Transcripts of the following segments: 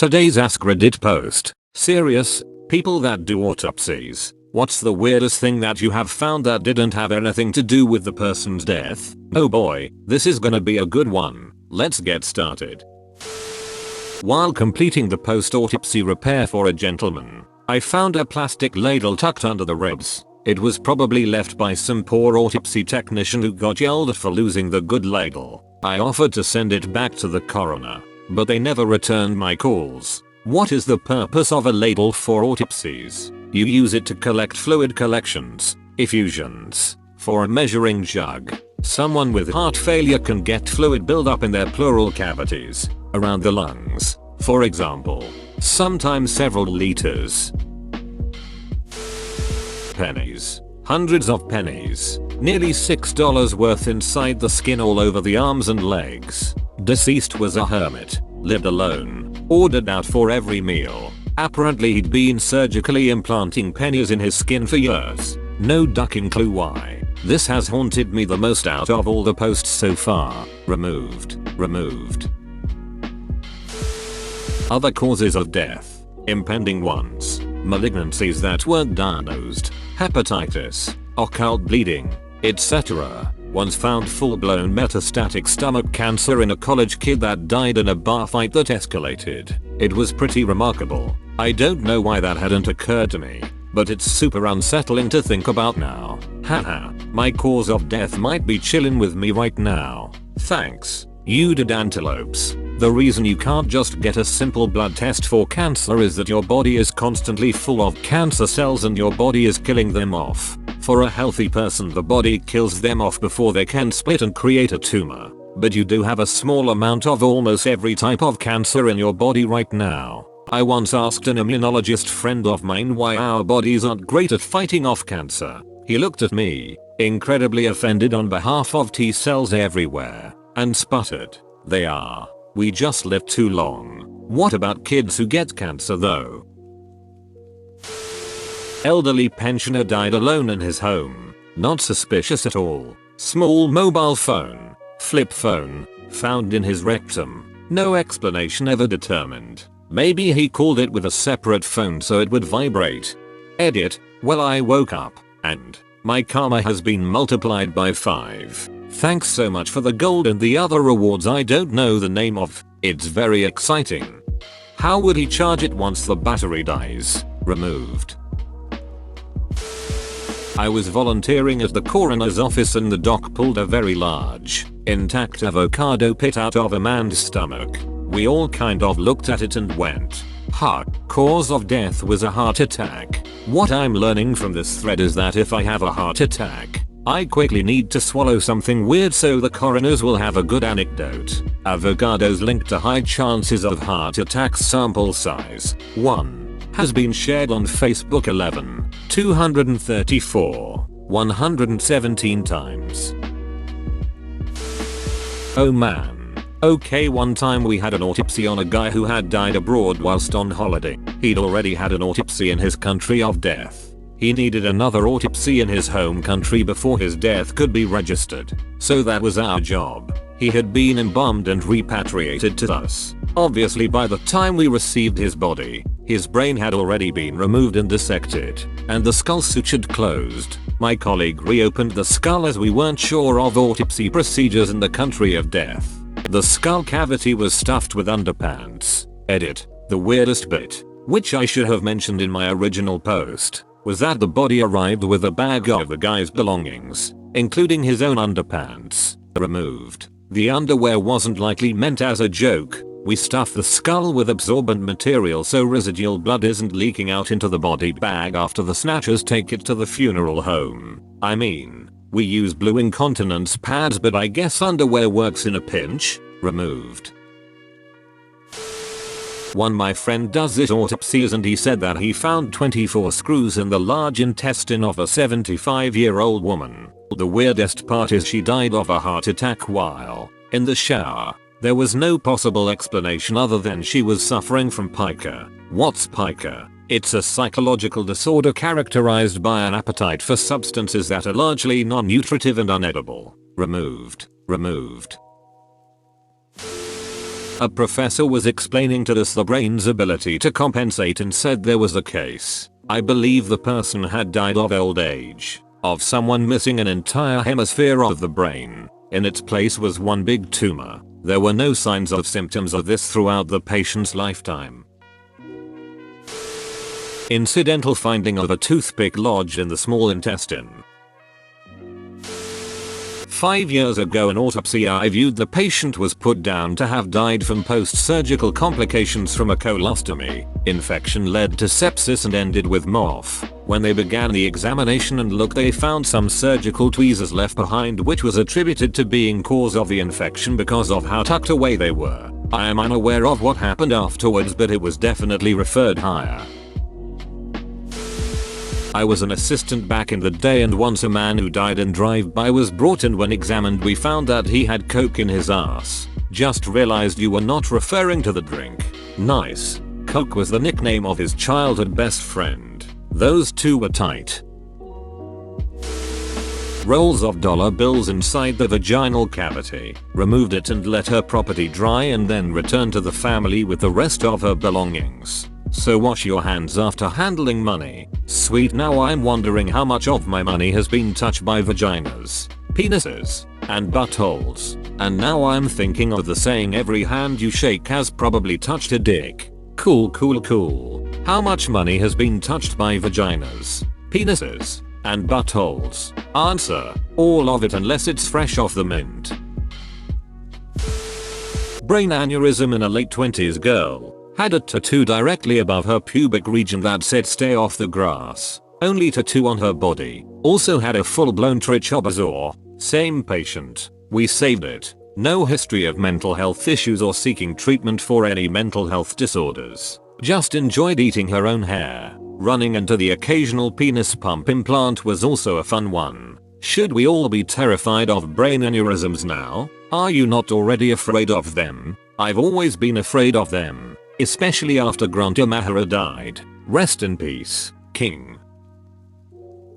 Today's AskReddit post. Serious, people that do autopsies. What's the weirdest thing that you have found that didn't have anything to do with the person's death? Oh boy, this is gonna be a good one. Let's get started. While completing the post-autopsy repair for a gentleman, I found a plastic ladle tucked under the ribs. It was probably left by some poor autopsy technician who got yelled at for losing the good ladle. I offered to send it back to the coroner, but they never returned my calls. What is the purpose of a ladle for autopsies? You use it to collect fluid collections, effusions. For a measuring jug, someone with heart failure can get fluid buildup in their pleural cavities, around the lungs, for example, sometimes several liters. Pennies. Hundreds of pennies. Nearly $6 worth inside the skin all over the arms and legs. Deceased was a hermit. Lived alone. Ordered out for every meal. Apparently he'd been surgically implanting pennies in his skin for years. No ducking clue why. This has haunted me the most out of all the posts so far. Removed. Other causes of death. Impending ones. Malignancies that weren't diagnosed. Hepatitis. Occult bleeding. etc. Once found full-blown metastatic stomach cancer in a college kid that died in a bar fight that escalated. It was pretty remarkable. I don't know why that hadn't occurred to me, but it's super unsettling to think about now. Haha, my cause of death might be chillin' with me right now. Thanks. You did antelopes. The reason you can't just get a simple blood test for cancer is that your body is constantly full of cancer cells and your body is killing them off. For a healthy person, the body kills them off before they can split and create a tumor. But you do have a small amount of almost every type of cancer in your body right now. I once asked an immunologist friend of mine why our bodies aren't great at fighting off cancer. He looked at me, incredibly offended on behalf of T cells everywhere, and sputtered, "They are. We just live too long." What about kids who get cancer though? Elderly pensioner died alone in his home. Not suspicious at all. Small mobile phone, flip phone, found in his rectum. No explanation ever determined. Maybe he called it with a separate phone so it would vibrate. Edit. Well, I woke up, and my karma has been multiplied by 5. Thanks so much for the gold and the other rewards I don't know the name of. It's very exciting. How would he charge it once the battery dies? Removed. I was volunteering at the coroner's office and the doc pulled a very large, intact avocado pit out of a man's stomach. We all kind of looked at it and went, huh. Cause of death was a heart attack. What I'm learning from this thread is that if I have a heart attack, I quickly need to swallow something weird so the coroners will have a good anecdote. Avocados linked to high chances of heart attack. Sample size 1. Has been shared on Facebook 11, 234, 117 times. Oh man. Okay, one time we had an autopsy on a guy who had died abroad whilst on holiday. He'd already had an autopsy in his country of death. He needed another autopsy in his home country before his death could be registered. So that was our job. He had been embalmed and repatriated to us. Obviously by the time we received his body, his brain had already been removed and dissected, and the skull sutured closed. My colleague reopened the skull as we weren't sure of autopsy procedures in the country of death. The skull cavity was stuffed with underpants. Edit. The weirdest bit, which I should have mentioned in my original post, was that the body arrived with a bag of the guy's belongings, including his own underpants. Removed. The underwear wasn't likely meant as a joke. We stuff the skull with absorbent material so residual blood isn't leaking out into the body bag after the snatchers take it to the funeral home. I mean, we use blue incontinence pads, but I guess underwear works in a pinch. Removed. My friend does these autopsies and he said that he found 24 screws in the large intestine of a 75-year-old woman. The weirdest part is she died of a heart attack while in the shower. There was no possible explanation other than she was suffering from pica. What's pica? It's a psychological disorder characterized by an appetite for substances that are largely non-nutritive and unedible. Removed. A professor was explaining to us the brain's ability to compensate and said there was a case. I believe the person had died of old age, of someone missing an entire hemisphere of the brain. In its place was one big tumor. There were no signs of symptoms of this throughout the patient's lifetime. Incidental finding of a toothpick lodged in the small intestine. 5 years ago, an autopsy I viewed, the patient was put down to have died from post-surgical complications from a colostomy. Infection led to sepsis and ended with MOF. When they began the examination and look, they found some surgical tweezers left behind, which was attributed to being cause of the infection because of how tucked away they were. I am unaware of what happened afterwards, but it was definitely referred higher. I was an assistant back in the day, and once a man who died in drive-by was brought in. When examined, we found that he had coke in his ass. Just realized you were not referring to the drink. Nice. Coke was the nickname of his childhood best friend. Those two were tight. Rolls of dollar bills inside the vaginal cavity. Removed it and let her property dry, and then returned to the family with the rest of her belongings. So wash your hands after handling money. Sweet. Now I'm wondering how much of my money has been touched by vaginas, penises, and buttholes. And now I'm thinking of the saying, every hand you shake has probably touched a dick. Cool. How much money has been touched by vaginas, penises, and buttholes? Answer: all of it, unless it's fresh off the mint. Brain aneurysm in a late 20s girl. Had a tattoo directly above her pubic region that said "stay off the grass." Only tattoo on her body. Also had a full-blown trichomotor. Same patient. We saved it. No history of mental health issues or seeking treatment for any mental health disorders. Just enjoyed eating her own hair. Running into the occasional penis pump implant was also a fun one. Should we all be terrified of brain aneurysms now? Are you not already afraid of them? I've always been afraid of them. Especially after Granta Mahara died. Rest in peace, King.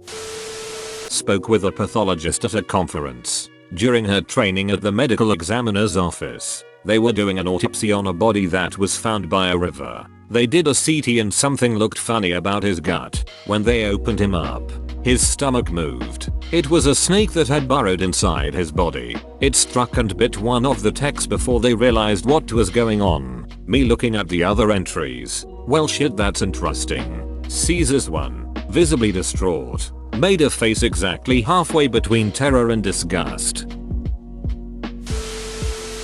Spoke with a pathologist at a conference. During her training at the medical examiner's office, they were doing an autopsy on a body that was found by a river. They did a CT and something looked funny about his gut. When they opened him up, his stomach moved. It was a snake that had burrowed inside his body. It struck and bit one of the techs before they realized what was going on. Me looking at the other entries. Well shit, that's interesting. Caesar's one, visibly distraught, made a face exactly halfway between terror and disgust.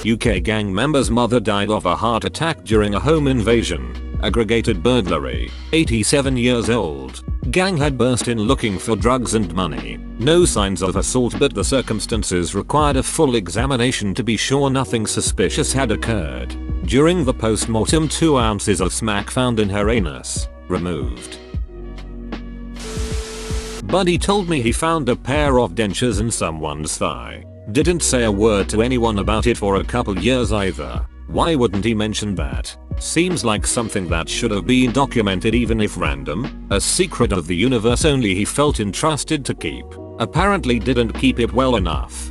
UK gang member's mother died of a heart attack during a home invasion. Aggregated burglary. 87 years old. Gang had burst in looking for drugs and money. No signs of assault, but the circumstances required a full examination to be sure nothing suspicious had occurred. During the post-mortem, 2 ounces of smack found in her anus. Removed. Buddy told me he found a pair of dentures in someone's thigh. Didn't say a word to anyone about it for a couple years either. Why wouldn't he mention that? Seems like something that should have been documented, even if random. A secret of the universe only he felt entrusted to keep. Apparently didn't keep it well enough.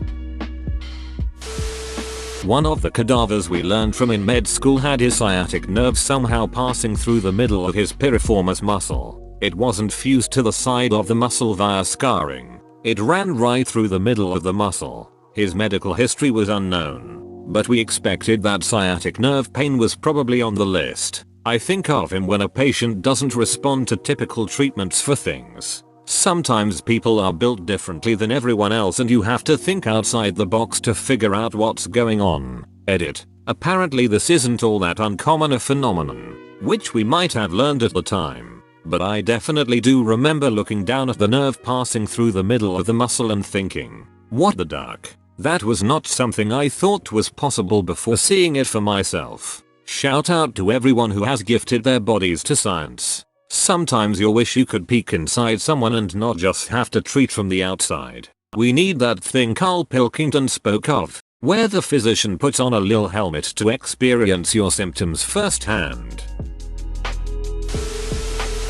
One of the cadavers we learned from in med school had his sciatic nerve somehow passing through the middle of his piriformis muscle. It wasn't fused to the side of the muscle via scarring. It ran right through the middle of the muscle. His medical history was unknown, but we expected that sciatic nerve pain was probably on the list. I think of him when a patient doesn't respond to typical treatments for things. Sometimes people are built differently than everyone else, and you have to think outside the box to figure out what's going on. Edit. Apparently this isn't all that uncommon a phenomenon, which we might have learned at the time. But I definitely do remember looking down at the nerve passing through the middle of the muscle and thinking, what the duck? That was not something I thought was possible before seeing it for myself. Shout out to everyone who has gifted their bodies to science. Sometimes you wish you could peek inside someone and not just have to treat from the outside. We need that thing Carl Pilkington spoke of, where the physician puts on a lil helmet to experience your symptoms firsthand.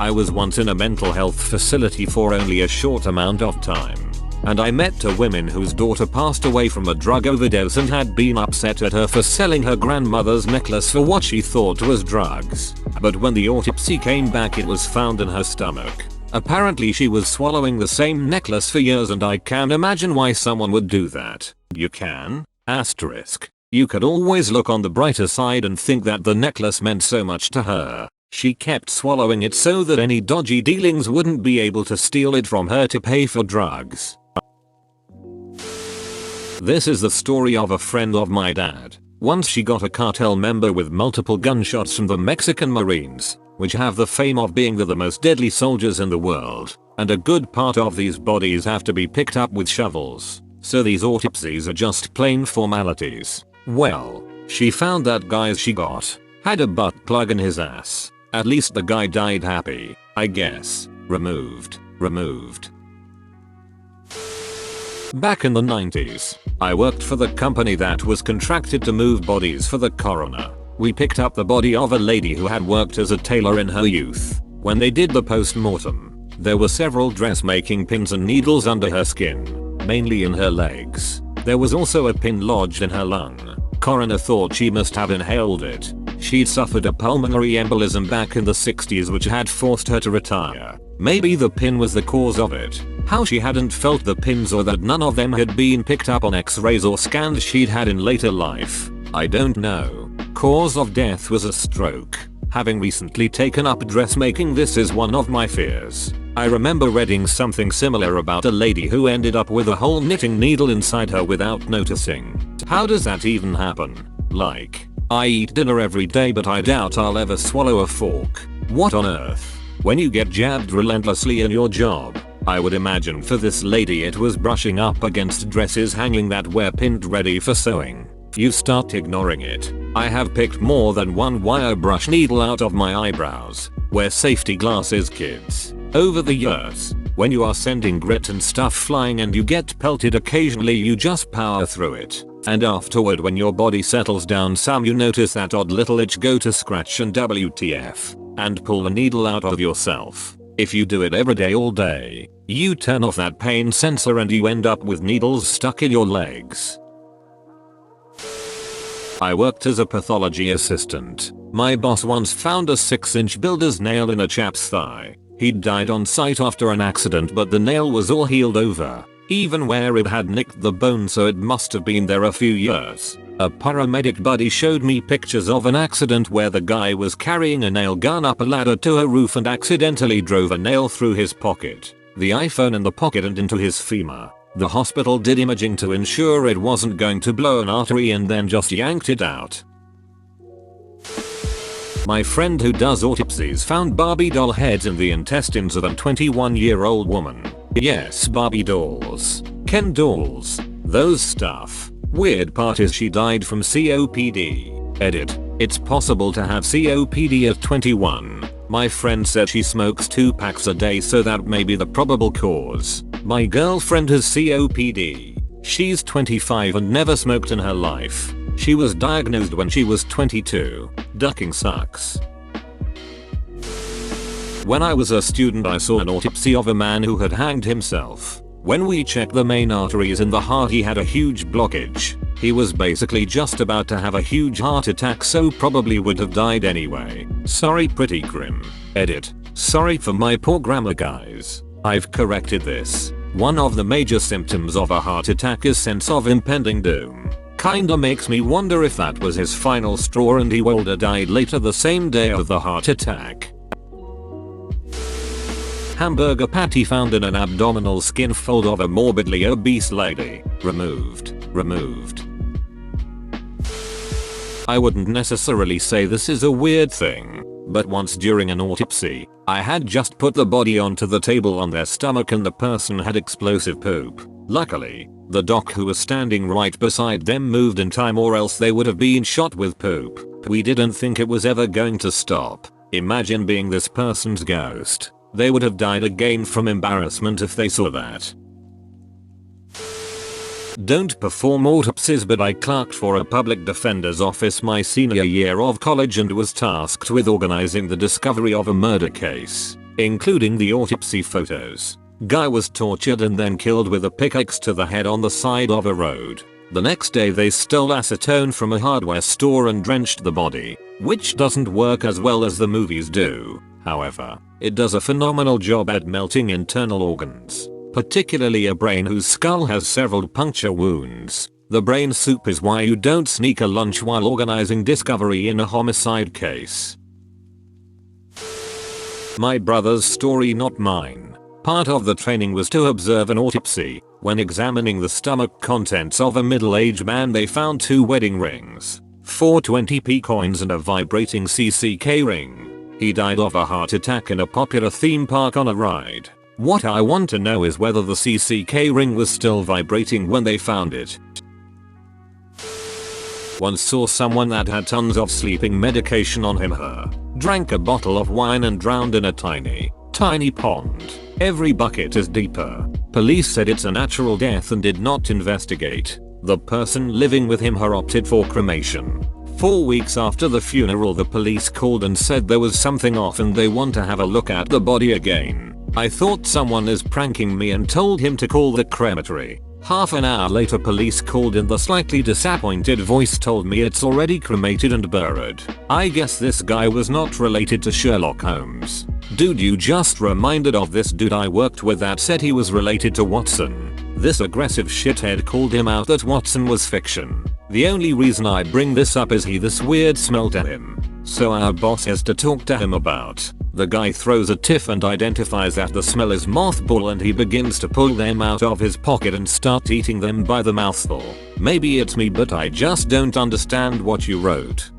I was once in a mental health facility for only a short amount of time. and I met two women whose daughter passed away from a drug overdose and had been upset at her for selling her grandmother's necklace for what she thought was drugs. But when the autopsy came back, it was found in her stomach. Apparently she was swallowing the same necklace for years, and I can imagine why someone would do that. You can? Asterisk. You could always look on the brighter side and think that the necklace meant so much to her. She kept swallowing it so that any dodgy dealings wouldn't be able to steal it from her to pay for drugs. This is the story of a friend of my dad. Once she got a cartel member with multiple gunshots from the Mexican Marines, which have the fame of being the most deadly soldiers in the world, and a good part of these bodies have to be picked up with shovels, so these autopsies are just plain formalities. Well, she found that guy she got had a butt plug in his ass. At least the guy died happy, I guess. Removed. Back in the 90s, I worked for the company that was contracted to move bodies for the coroner. We picked up the body of a lady who had worked as a tailor in her youth. When they did the post-mortem, there were several dressmaking pins and needles under her skin, mainly in her legs. There was also a pin lodged in her lung. Coroner thought she must have inhaled it. She'd suffered a pulmonary embolism back in the 60s which had forced her to retire. Maybe the pin was the cause of it. How she hadn't felt the pins, or that none of them had been picked up on x-rays or scans she'd had in later life, I don't know. Cause of death was a stroke. Having recently taken up dressmaking, this is one of my fears. I remember reading something similar about a lady who ended up with a whole knitting needle inside her without noticing. How does that even happen? Like, I eat dinner every day but I doubt I'll ever swallow a fork. What on earth? When you get jabbed relentlessly in your job, I would imagine for this lady it was brushing up against dresses hanging that were pinned ready for sewing. You start ignoring it. I have picked more than one wire brush needle out of my eyebrows. Wear safety glasses, kids. Over the years, when you are sending grit and stuff flying and you get pelted occasionally, you just power through it. And afterward, when your body settles down some, you notice that odd little itch, go to scratch and WTF, and pull the needle out of yourself. If you do it every day all day, you turn off that pain sensor and you end up with needles stuck in your legs. I worked as a pathology assistant. My boss once found a 6-inch builder's nail in a chap's thigh. He'd died on site after an accident, but the nail was all healed over, even where it had nicked the bone, so it must have been there a few years. A paramedic buddy showed me pictures of an accident where the guy was carrying a nail gun up a ladder to a roof and accidentally drove a nail through his pocket, the iPhone in the pocket, and into his femur. The hospital did imaging to ensure it wasn't going to blow an artery and then just yanked it out. My friend who does autopsies found Barbie doll heads in the intestines of a 21-year-old woman. Yes, Barbie dolls. Ken dolls. Those stuff. Weird part is she died from COPD. Edit. It's possible to have COPD at 21. My friend said she smokes 2 packs a day, so that may be the probable cause. My girlfriend has COPD. She's 25 and never smoked in her life. She was diagnosed when she was 22. Ducking sucks. When I was a student, I saw an autopsy of a man who had hanged himself. When we checked the main arteries in the heart, he had a huge blockage. He was basically just about to have a huge heart attack, so probably would have died anyway. Sorry, pretty grim. Edit. Sorry for my poor grammar, guys. I've corrected this. One of the major symptoms of a heart attack is sense of impending doom. Kinda makes me wonder if that was his final straw and he would have died later the same day of the heart attack. Hamburger patty found in an abdominal skin fold of a morbidly obese lady. Removed. I wouldn't necessarily say this is a weird thing, but once during an autopsy, I had just put the body onto the table on their stomach and the person had explosive poop. Luckily, the doc who was standing right beside them moved in time, or else they would have been shot with poop. We didn't think it was ever going to stop. Imagine being this person's ghost. They would have died again from embarrassment if they saw that. Don't perform autopsies, but I clerked for a public defender's office my senior year of college and was tasked with organizing the discovery of a murder case, including the autopsy photos. Guy was tortured and then killed with a pickaxe to the head on the side of a road. The next day they stole acetone from a hardware store and drenched the body, which doesn't work as well as the movies do. However, it does a phenomenal job at melting internal organs, particularly a brain whose skull has several puncture wounds. The brain soup is why you don't sneak a lunch while organizing discovery in a homicide case. My brother's story, not mine. Part of the training was to observe an autopsy. When examining the stomach contents of a middle-aged man, they found 2 wedding rings, 4 20p coins and a vibrating CCK ring. He died of a heart attack in a popular theme park on a ride. What I want to know is whether the CCK ring was still vibrating when they found it. Once saw someone that had tons of sleeping medication on him/her, drank a bottle of wine and drowned in a tiny pond. Every bucket is deeper. Police said it's a natural death and did not investigate. The person living with him/her opted for cremation. 4 weeks after the funeral, the police called and said there was something off and they want to have a look at the body again. I thought someone is pranking me and told him to call the crematory. Half an hour later, police called and the slightly disappointed voice told me it's already cremated and buried. I guess this guy was not related to Sherlock Holmes. Dude, you just reminded of this dude I worked with that said he was related to Watson. This aggressive shithead called him out that Watson was fiction. The only reason I bring this up is this weird smell to him. So our boss has to talk to him about. The guy throws a tiff and identifies that the smell is mothball and he begins to pull them out of his pocket and start eating them by the mouthful. Maybe it's me, but I just don't understand what you wrote.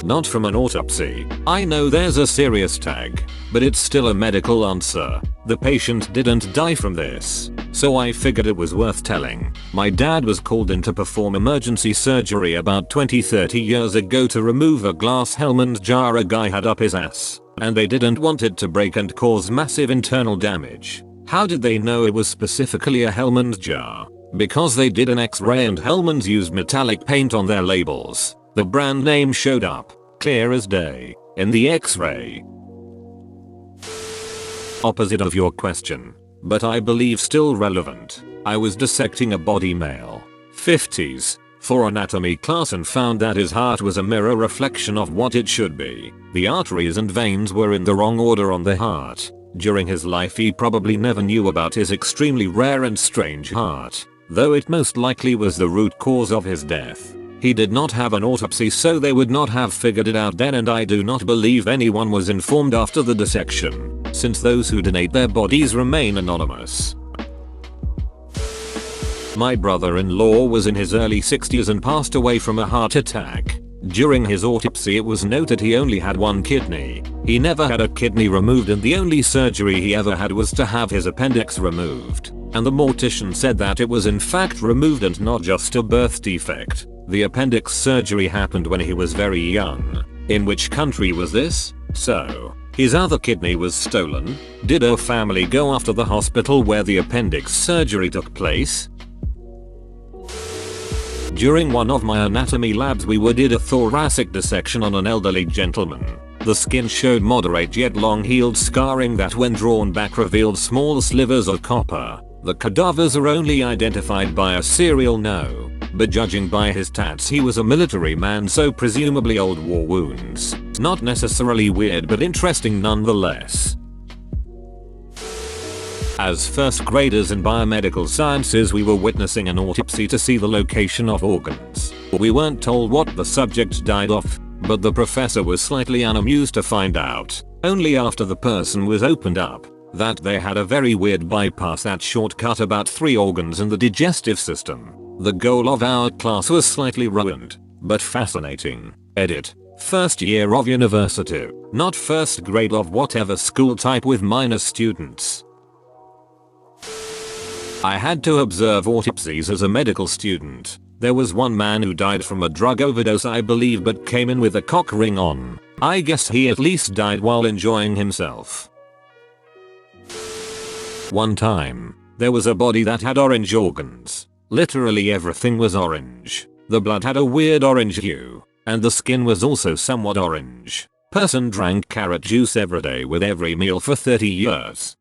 Not from an autopsy. I know there's a serious tag, but it's still a medical answer. The patient didn't die from this, so I figured it was worth telling. My dad was called in to perform emergency surgery about 20-30 years ago to remove a glass Hellman's jar a guy had up his ass, and they didn't want it to break and cause massive internal damage. How did they know it was specifically a Hellman's jar? Because they did an X-ray and Hellman's used metallic paint on their labels. The brand name showed up, clear as day, in the X-ray. Opposite of your question, but I believe still relevant. I was dissecting a body, male, 50s, for anatomy class and found that his heart was a mirror reflection of what it should be. The arteries and veins were in the wrong order on the heart. During his life he probably never knew about his extremely rare and strange heart, though it most likely was the root cause of his death. He did not have an autopsy, so they would not have figured it out then, and I do not believe anyone was informed after the dissection, since those who donate their bodies remain anonymous. My brother-in-law was in his early 60s and passed away from a heart attack. During his autopsy it was noted he only had 1 kidney. He never had a kidney removed and the only surgery he ever had was to have his appendix removed. And the mortician said that it was in fact removed and not just a birth defect. The appendix surgery happened when he was very young. In which country was this? So, his other kidney was stolen? Did her family go after the hospital where the appendix surgery took place? During one of my anatomy labs we did a thoracic dissection on an elderly gentleman. The skin showed moderate yet long-healed scarring that when drawn back revealed small slivers of copper. The cadavers are only identified by a serial no, but judging by his tats he was a military man, so presumably old war wounds. Not necessarily weird but interesting nonetheless. As first graders in biomedical sciences we were witnessing an autopsy to see the location of organs. We weren't told what the subject died of, but the professor was slightly unamused to find out, only after the person was opened up, that they had a very weird bypass that shortcut about 3 organs in the digestive system. The goal of our class was slightly ruined, but fascinating. Edit. First year of university, not first grade of whatever school type with minus students. I had to observe autopsies as a medical student. There was one man who died from a drug overdose I believe, but came in with a cock ring on. I guess he at least died while enjoying himself. One time, there was a body that had orange organs. Literally everything was orange. The blood had a weird orange hue, and the skin was also somewhat orange. Person drank carrot juice every day with every meal for 30 years.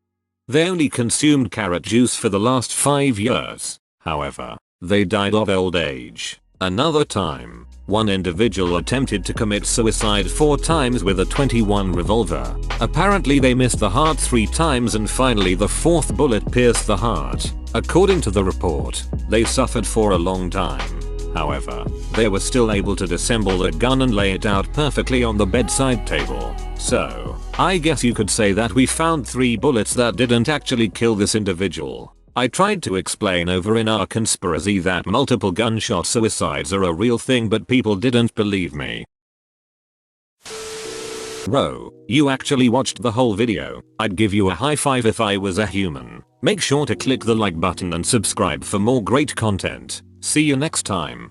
They only consumed carrot juice for the last 5 years. However, they died of old age. Another time, one individual attempted to commit suicide 4 times with a .21 revolver. Apparently they missed the heart 3 times and finally the 4th bullet pierced the heart. According to the report, they suffered for a long time. However, they were still able to disassemble the gun and lay it out perfectly on the bedside table. So, I guess you could say that we found 3 bullets that didn't actually kill this individual. I tried to explain over in our conspiracy that multiple gunshot suicides are a real thing, but people didn't believe me. Bro, you actually watched the whole video. I'd give you a high five if I was a human. Make sure to click the like button and subscribe for more great content. See you next time.